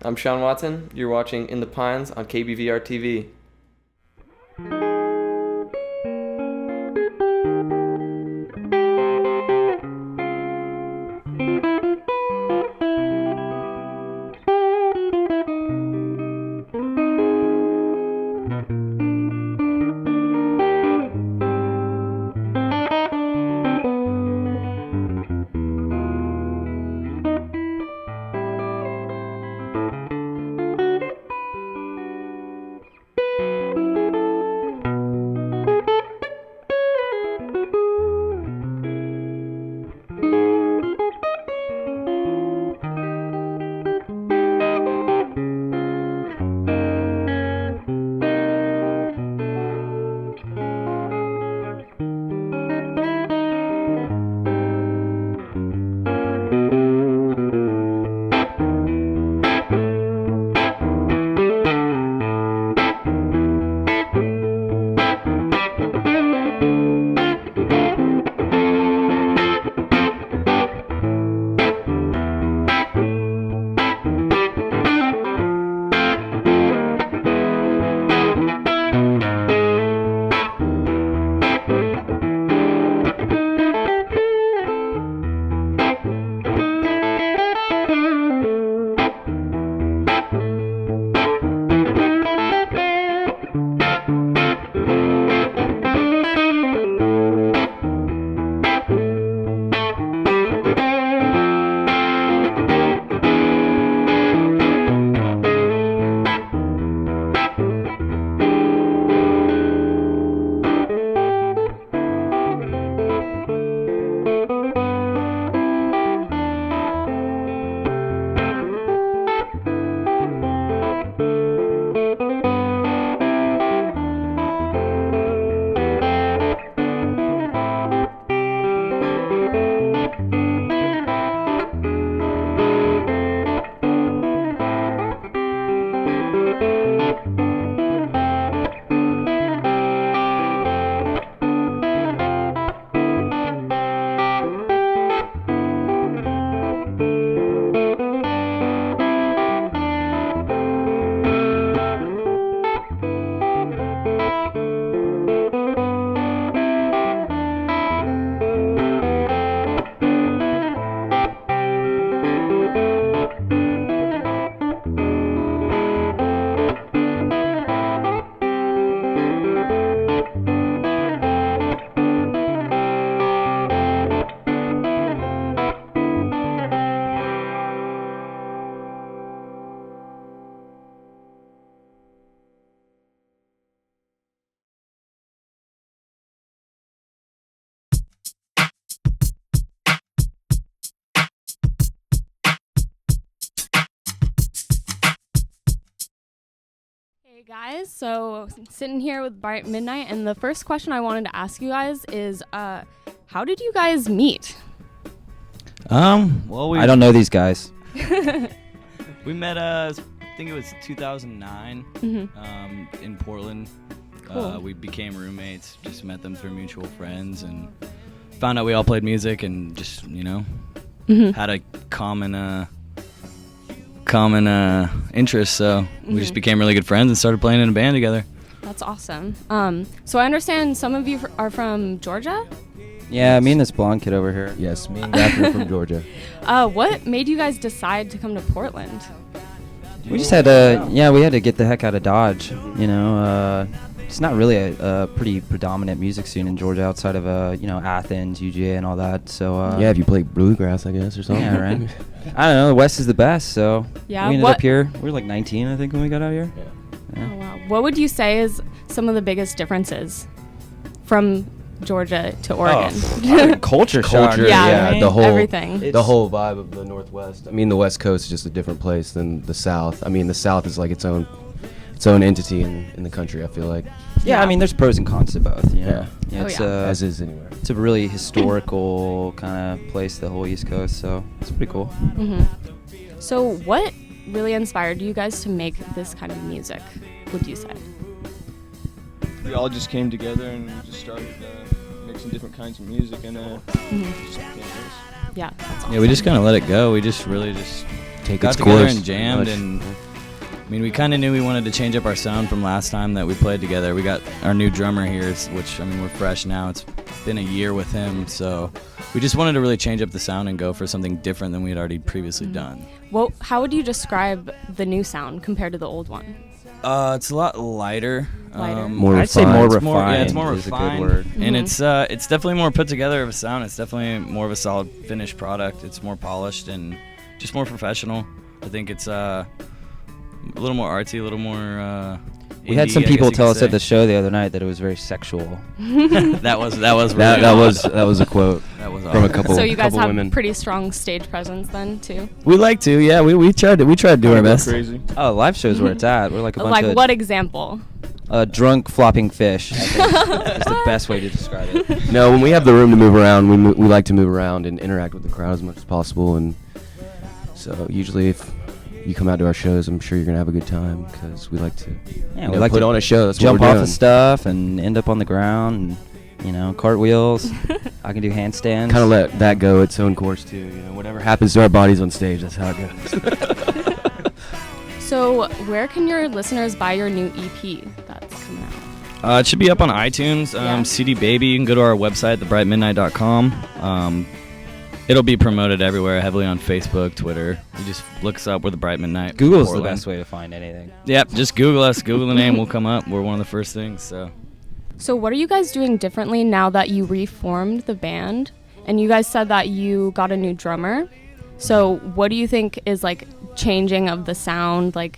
I'm Sean Watson. You're watching In the Pines on KBVR TV. Hey guys, so sitting here with Bright Midnight, and the first question I wanted to ask you guys is, how did you guys meet? Well, I don't know these guys. we met, I think it was 2009, in Portland. Cool. We became roommates, just met them through mutual friends, and found out we all played music, and just, had a common interest, so we just became really good friends and started playing in a band together. That's awesome. So I understand some of you are from Georgia? Yeah, me and this blonde kid over here. Yes, me and Gaffney are from Georgia. What made you guys decide to come to Portland? We just had to get the heck out of Dodge. It's not really a pretty predominant music scene in Georgia outside of Athens, UGA, and all that. So Yeah, if you play bluegrass, I guess, or something. yeah, right. I don't know. The West is the best, so Yeah, we ended up here. We were like 19, I think, when we got out here. Oh, wow. What would you say is some of the biggest differences from Georgia to Oregon? Culture shock. Yeah, right? the whole Everything. the whole vibe of the Northwest. I mean, the West Coast is just a different place than the South. I mean, the South is like its own entity in the country, I feel like. Yeah, I mean, there's pros and cons to both. Yeah, it's as is anywhere. It's a really historical kind of place, the whole East Coast. So it's pretty cool. So what really inspired you guys to make this kind of music, would you say? We all just came together and we just started mixing different kinds of music and just became this. Yeah, that's awesome. Yeah, we just kind of let it go. We just really take got its together course. and jammed, pretty and much. I mean, we kind of knew we wanted to change up our sound from last time that we played together. We got our new drummer here, which, I mean, we're fresh now. It's been a year with him, so we just wanted to really change up the sound and go for something different than we had already previously done. Well, how would you describe the new sound compared to the old one? It's a lot lighter. Lighter? More I'd say more refined. It's more, yeah, it's refined more is a good refined, word. and it's definitely more put together of a sound. It's definitely more of a solid finished product. It's more polished and just more professional. I think it's a little more artsy, a little more. We had indie, some I people guess you tell could us say. at the show the other night that it was very sexual. that was really That was a quote that was from a awesome. couple So you guys couple have women. pretty strong stage presence then too. We like to, yeah. We tried to do our Go best. Crazy. Oh, live shows where it's at. We're like a bunch Like of what example? drunk flopping fish. I think is the best way to describe it. No, when we have the room to move around, we like to move around and interact with the crowd as much as possible. And so usually, if you come out to our shows, I'm sure you're gonna have a good time because we like to Yeah, we like put to on a show. That's jump what we're off doing. of stuff and end up on the ground and cartwheels. I can do handstands. Kind of let that go its own course too. Whatever happens to our bodies on stage, that's how it goes. So where can your listeners buy your new EP that's coming out? It should be up on iTunes, Yeah. CD Baby. You can go to our website, thebrightmidnight.com. It'll be promoted everywhere, heavily on Facebook, Twitter. You just look us up. We're the Bright Midnight. Google's the Portland. best way to find anything. Yep, just Google us. Google the name, we'll come up. We're one of the first things. So what are you guys doing differently now that you reformed the band? And you guys said that you got a new drummer. So what do you think is like changing of the sound? Like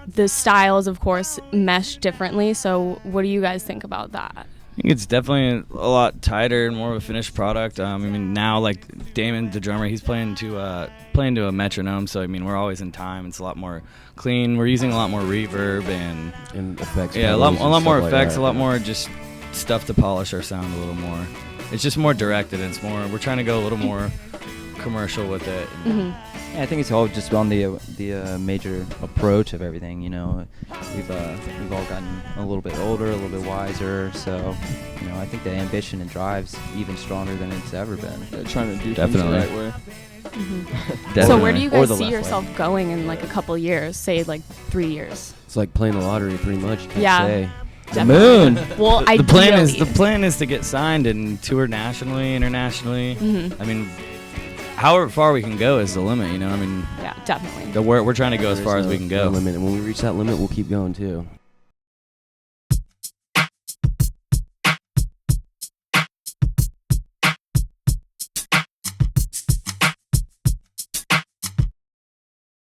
the styles, of course, mesh differently. So what do you guys think about that? I think it's definitely a lot tighter and more of a finished product. I mean, now like Damon, the drummer, he's playing to a metronome. So I mean, we're always in time. It's a lot more clean. We're using a lot more reverb and effects. yeah, a pedals lot and more stuff like effects, that. a lot more just stuff to polish our sound a little more. It's just more directed. And it's more. We're trying to go a little more commercial with it. Yeah, I think it's all just on the major approach of everything. We've all gotten a little bit older, a little bit wiser. So, I think the ambition and drive's even stronger than it's ever been. Yeah, trying to do Definitely. things the right way. So where do you Or guys the see left way. yourself going in like a couple years? Say like 3 years. It's like playing the lottery, pretty much. You can't Yeah. say. The moon. Well, The ideally. plan is to get signed and tour nationally, internationally. Mhm. I mean, however far we can go is the limit. I mean, Yeah, definitely. we're trying to go as There far is as we no- can no go. limit, and when we reach that limit, we'll keep going too.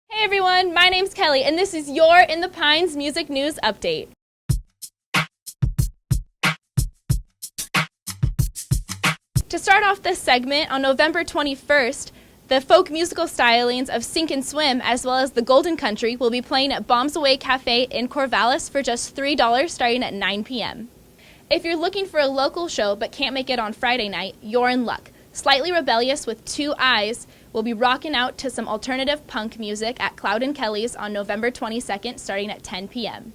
Hey everyone, my name's Kelly, and this is your In the Pines Music News Update. To start off this segment, on November 21st, the folk musical stylings of Sink and Swim, as well as the Golden Country, will be playing at Bombs Away Cafe in Corvallis for just $3 starting at 9 p.m. If you're looking for a local show but can't make it on Friday night, you're in luck. Slightly Rebellious with Two Eyes will be rocking out to some alternative punk music at Cloud and Kelly's on November 22nd starting at 10 p.m.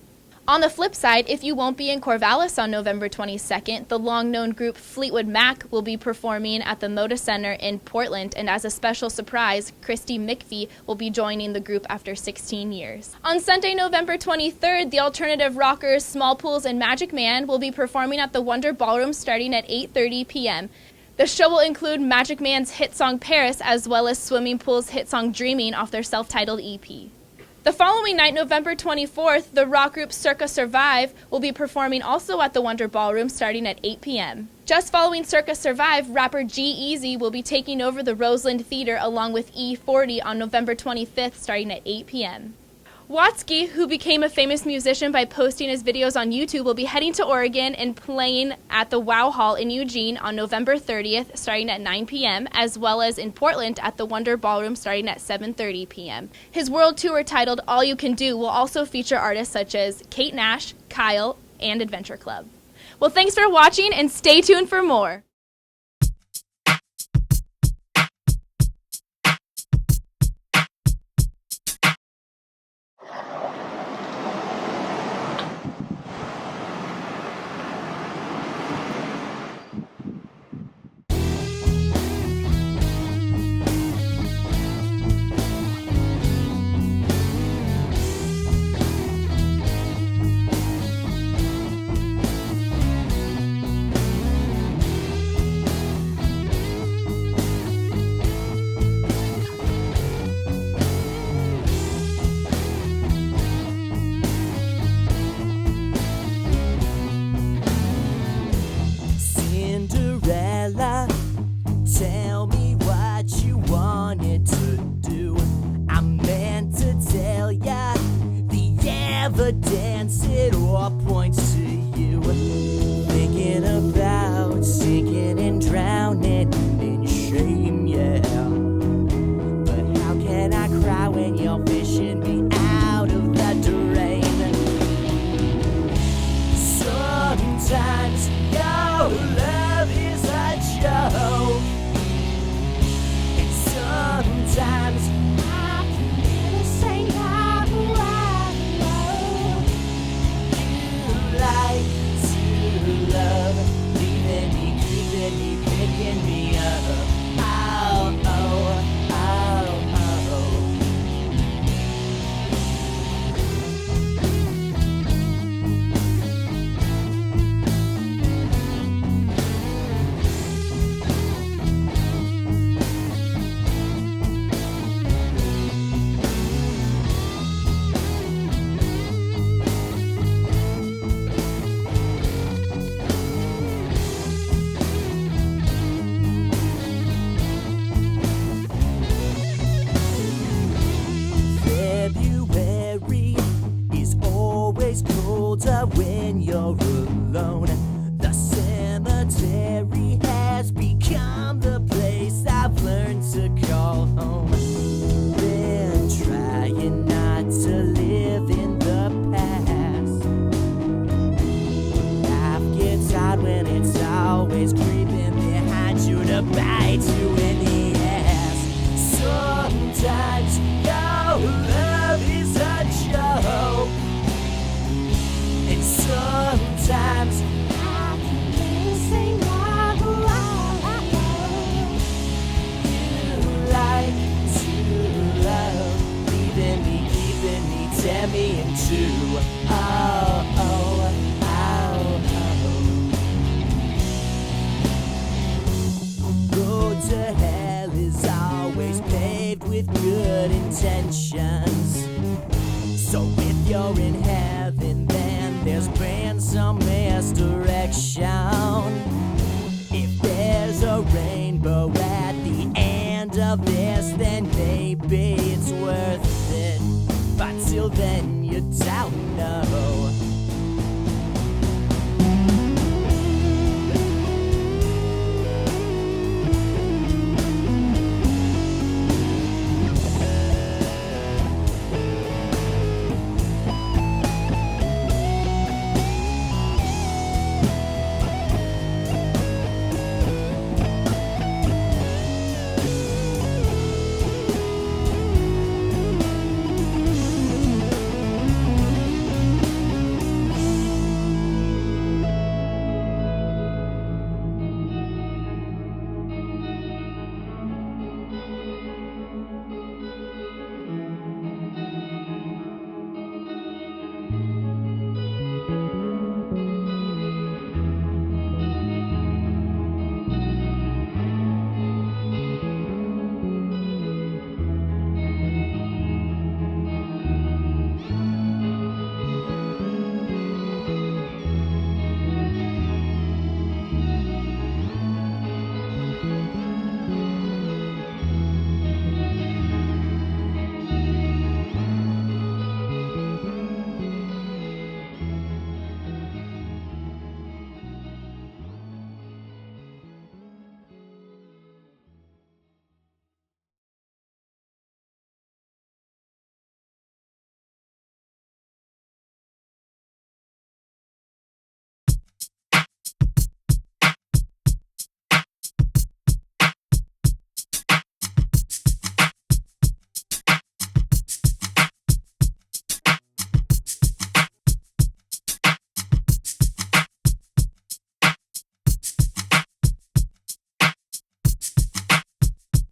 On the flip side, if you won't be in Corvallis on November 22nd, the long-known group Fleetwood Mac will be performing at the Moda Center in Portland, and as a special surprise, Christy McPhee will be joining the group after 16 years. On Sunday, November 23rd, the alternative rockers Small Pools and Magic Man will be performing at the Wonder Ballroom starting at 8:30 p.m. The show will include Magic Man's hit song Paris, as well as Swimming Pool's hit song Dreaming off their self-titled EP. The following night, November 24th, the rock group Circa Survive will be performing also at the Wonder Ballroom starting at 8 p.m. Just following Circa Survive, rapper G-Eazy will be taking over the Roseland Theater along with E40 on November 25th starting at 8 p.m. Watsky, who became a famous musician by posting his videos on YouTube, will be heading to Oregon and playing at the Wow Hall in Eugene on November 30th starting at 9 p.m., as well as in Portland at the Wonder Ballroom starting at 7:30 p.m. His world tour titled All You Can Do will also feature artists such as Kate Nash, Kyle, and Adventure Club. Well, thanks for watching and stay tuned for more. love is a joke. And sometimes I can never say not what you like to love, leaving me, keeping me, picking me up. Oh, oh, oh, oh. February is always colder when you're alone. The cemetery has become the place I've learned to call home. Been trying not to live in the past. Life gets hard when it's always creeping behind you to bite you in the ass. Sometimes your love is a joke, and sometimes I can never say no. You like to love, leaving me, keeping me, tear me in two. Oh, oh, oh, oh. Road to hell is always paved with good intentions. So if you're in heaven, then there's been some misdirection. If there's a rainbow at the end of this, then maybe it's worth it. But till then,